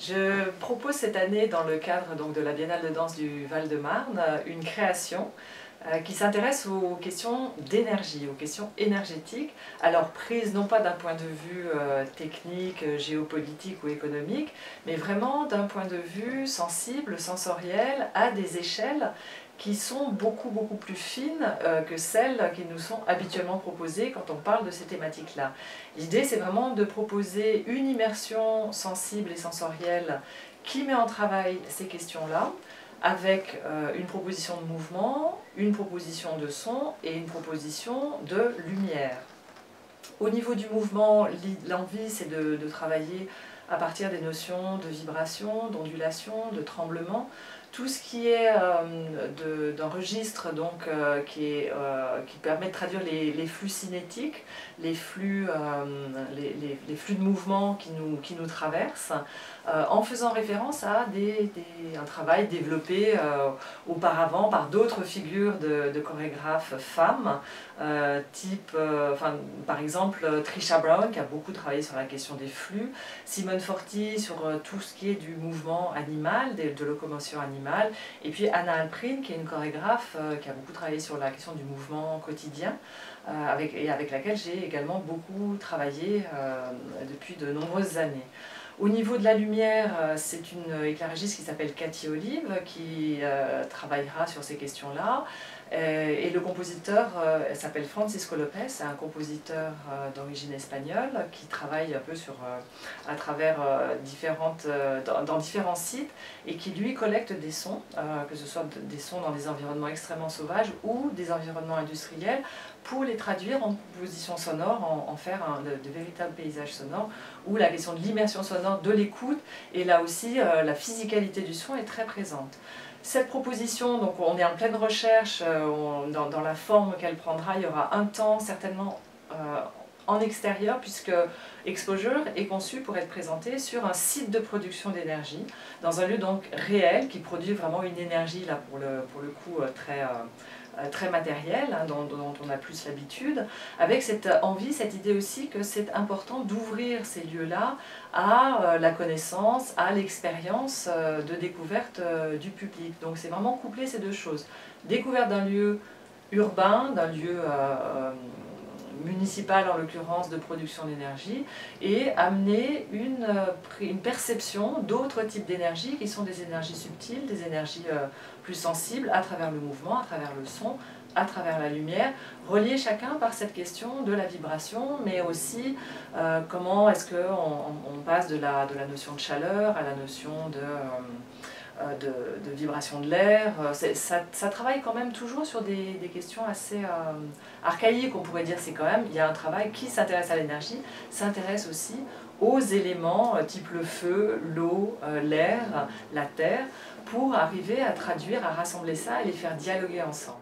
Je propose cette année, dans le cadre donc, de la Biennale de danse du Val-de-Marne, une création qui s'intéresse aux questions d'énergie, aux questions énergétiques, alors prises non pas d'un point de vue technique, géopolitique ou économique, mais vraiment d'un point de vue sensible, sensoriel, à des échelles qui sont beaucoup plus fines que celles qui nous sont habituellement proposées quand on parle de ces thématiques-là. L'idée, c'est vraiment de proposer une immersion sensible et sensorielle qui met en travail ces questions-là, avec une proposition de mouvement, une proposition de son et une proposition de lumière. Au niveau du mouvement, l'envie, c'est de travailler à partir des notions de vibration, d'ondulation, de tremblement, tout ce qui est d'un registre donc, qui permet de traduire les flux cinétiques, les flux de mouvement qui nous traversent, en faisant référence à un travail développé auparavant par d'autres figures de chorégraphes femmes, par exemple Trisha Brown qui a beaucoup travaillé sur la question des flux, Simone Forti sur tout ce qui est du mouvement animal, de locomotion animale, et puis Anna Alprin qui est une chorégraphe qui a beaucoup travaillé sur la question du mouvement quotidien, avec laquelle j'ai également beaucoup travaillé depuis de nombreuses années. Au niveau de la lumière, c'est une éclairagiste qui s'appelle Cathy Olive qui travaillera sur ces questions-là. Et le compositeur s'appelle Francisco Lopez, c'est un compositeur d'origine espagnole qui travaille un peu à travers dans différents sites et qui lui collecte des sons, que ce soit des sons dans des environnements extrêmement sauvages ou des environnements industriels, pour les traduire en composition sonore, en faire de véritables paysages sonores, où la question de l'immersion sonore, de l'écoute, et là aussi la physicalité du son est très présente. Cette proposition, donc on est en pleine recherche, dans la forme qu'elle prendra, il y aura un temps certainement en extérieur, puisque Exposure est conçu pour être présenté sur un site de production d'énergie, dans un lieu donc réel qui produit vraiment une énergie, là pour le coup très matériel, hein, dont on a plus l'habitude, avec cette envie, cette idée aussi que c'est important d'ouvrir ces lieux-là à la connaissance, à l'expérience de découverte du public. Donc c'est vraiment coupler ces deux choses. Découverte d'un lieu urbain, d'un lieu municipal en l'occurrence de production d'énergie, et amener une perception d'autres types d'énergie qui sont des énergies subtiles, des énergies plus sensibles à travers le mouvement, à travers le son, à travers la lumière, reliés chacun par cette question de la vibration, mais aussi comment est-ce qu'on passe de la notion de chaleur à la notion de vibration de l'air. Ça travaille quand même toujours sur des questions assez archaïques, on pourrait dire. C'est quand même, il y a un travail qui s'intéresse à l'énergie, s'intéresse aussi aux éléments type le feu, l'eau, l'air, la terre, pour arriver à traduire, à rassembler ça et les faire dialoguer ensemble.